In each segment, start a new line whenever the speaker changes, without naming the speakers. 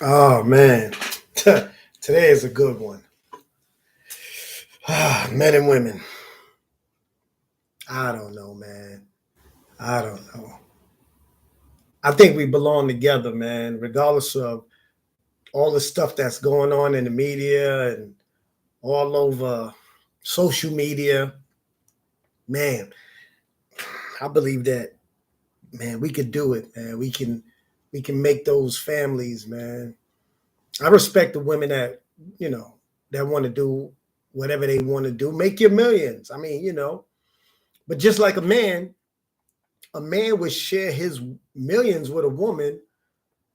Oh man, today is a good one. Men and women. I don't know, man. I don't know. I think we belong together, man, regardless of all the stuff that's going on in the media and all over social media. Man, I believe that, man, we could do it, man. We can make those families, man. I respect the women that, you know, that want to do whatever they want to do. Make your millions. I mean, but just like a man would share his millions with a woman.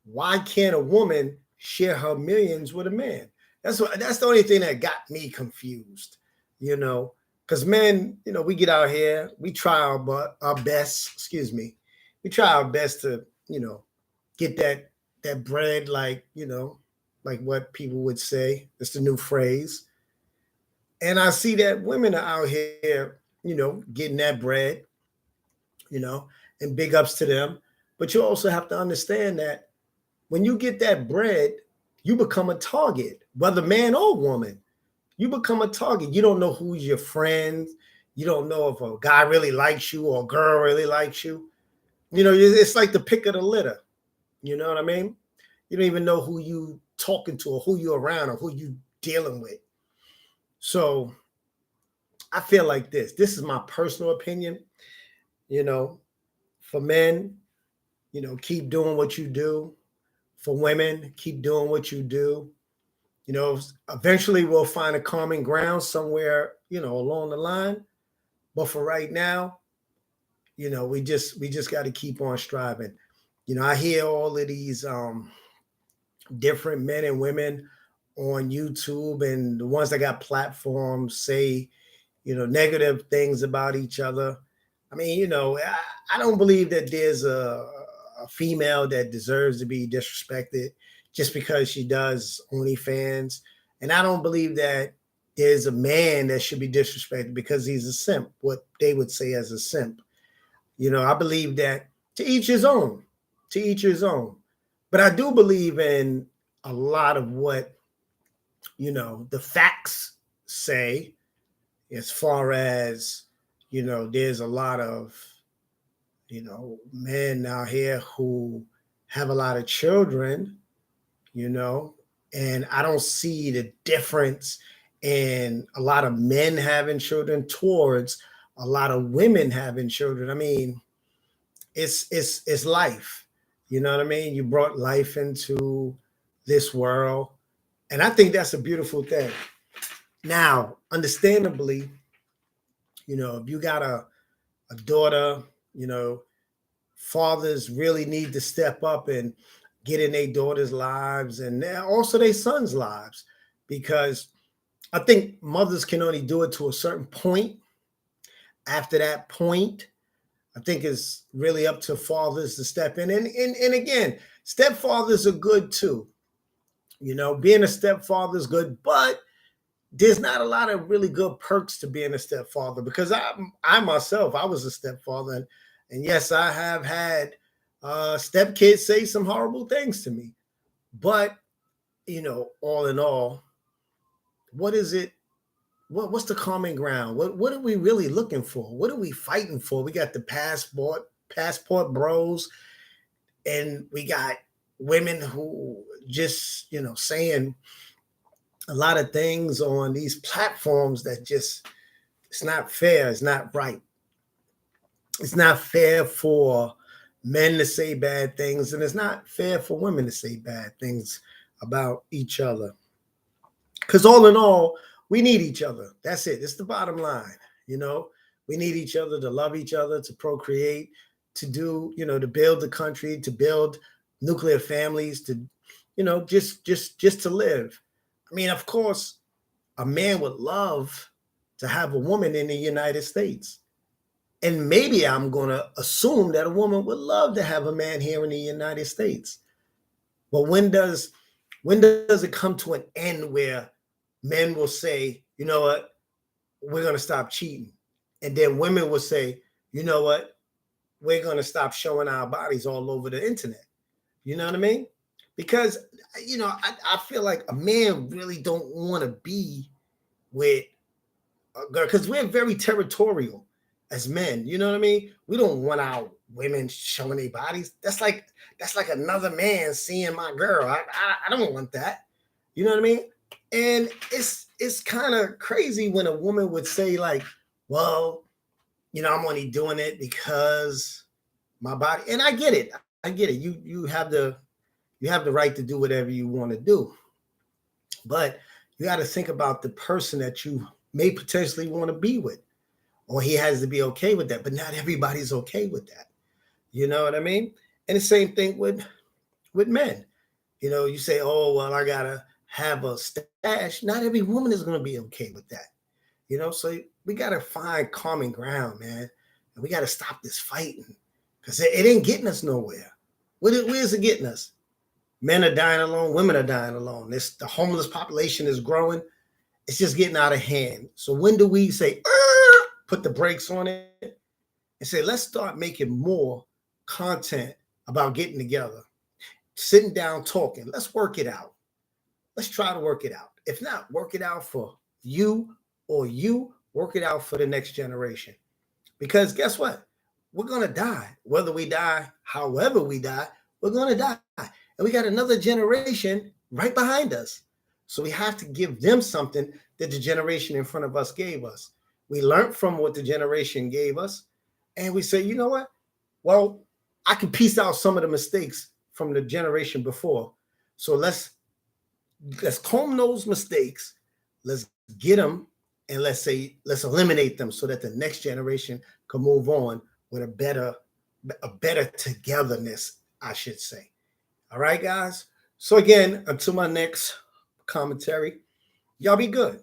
Why can't a woman share her millions with a man? That's the only thing that got me confused, you know, because men, we get out here, we try our best, excuse me, we try our best to, get that bread, like, like what people would say. It's the new phrase. And I see that women are out here, getting that bread, you know, and big ups to them. But you also have to understand that when you get that bread, you become a target, whether man or woman. You become a target. You don't know who's your friend. You don't know if a guy really likes you or a girl really likes you. It's like the pick of the litter. You know what I mean? You don't even know who you talking to or who you around or who you dealing with. So I feel like this. This is my personal opinion. You know, for men, keep doing what you do. For women, keep doing what you do. You know, eventually we'll find a common ground somewhere, along the line. But for right now, we just got to keep on striving. I hear all of these different men and women on YouTube and the ones that got platforms say, negative things about each other. I mean, I don't believe that there's a female that deserves to be disrespected just because she does OnlyFans. And I don't believe that there's a man that should be disrespected because he's a simp, what they would say as a simp. I believe that to each his own, to each his own. But I do believe in a lot of what, the facts say, as far as, there's a lot of, men out here who have a lot of children, you know, and I don't see the difference in a lot of men having children towards a lot of women having children. I mean, it's life. You know what I mean? You brought life into this world, and I think that's a beautiful thing. Now, understandably, if you got a daughter, you know, fathers really need to step up and get in their daughters' lives and also their sons' lives, because I think mothers can only do it to a certain point. After that point, I think it's really up to fathers to step in. And again, stepfathers are good too. Being a stepfather is good, but there's not a lot of really good perks to being a stepfather, because I myself, I was a stepfather, and yes, I have had stepkids say some horrible things to me. But all in all, what is it? What's the common ground? What are we really looking for? What are we fighting for? We got the passport bros, and we got women who just saying a lot of things on these platforms that just, it's not fair. It's not right. It's not fair for men to say bad things, and it's not fair for women to say bad things about each other. Because all in all, we need each other. That's it. It's the bottom line. You know, we need each other to love each other, to procreate, to do, to build the country, to build nuclear families, to, just to live. I mean, of course, a man would love to have a woman in the United States. And maybe I'm going to assume that a woman would love to have a man here in the United States. But when does it come to an end where men will say, you know what, we're going to stop cheating? And then women will say, you know what, we're going to stop showing our bodies all over the internet. You know what I mean? because I feel like a man really don't want to be with a girl because we're very territorial as men. You know what I mean? We don't want our women showing their bodies. That's like another man seeing my girl. I don't want that. You know what I mean? And it's kind of crazy when a woman would say like, well, I'm only doing it because my body. And I get it. I get it. You have the right to do whatever you want to do. But you got to think about the person that you may potentially want to be with, or he has to be okay with that. But not everybody's okay with that. You know what I mean? And the same thing with men. You say, oh well, I gotta have a stash. Not every woman is gonna be okay with that. So we gotta find common ground, man, and we gotta stop this fighting because it ain't getting us nowhere. Where's it getting us? Men are dying alone, women are dying alone. The homeless population is growing. It's just getting out of hand. So when do we say, put the brakes on it and say, let's start making more content about getting together, sitting down, talking. Let's work it out. Let's try to work it out. If not, work it out for you, or you work it out for the next generation. Because guess what? We're going to die. Whether we die, however we die, we're going to die. And we got another generation right behind us. So we have to give them something that the generation in front of us gave us. We learned from what the generation gave us. And we say, you know what? Well, I can piece out some of the mistakes from the generation before. So let's comb those mistakes. Let's get them, and let's eliminate them so that the next generation can move on with a better togetherness, I should say. All right, guys. So again, until my next commentary, y'all be good.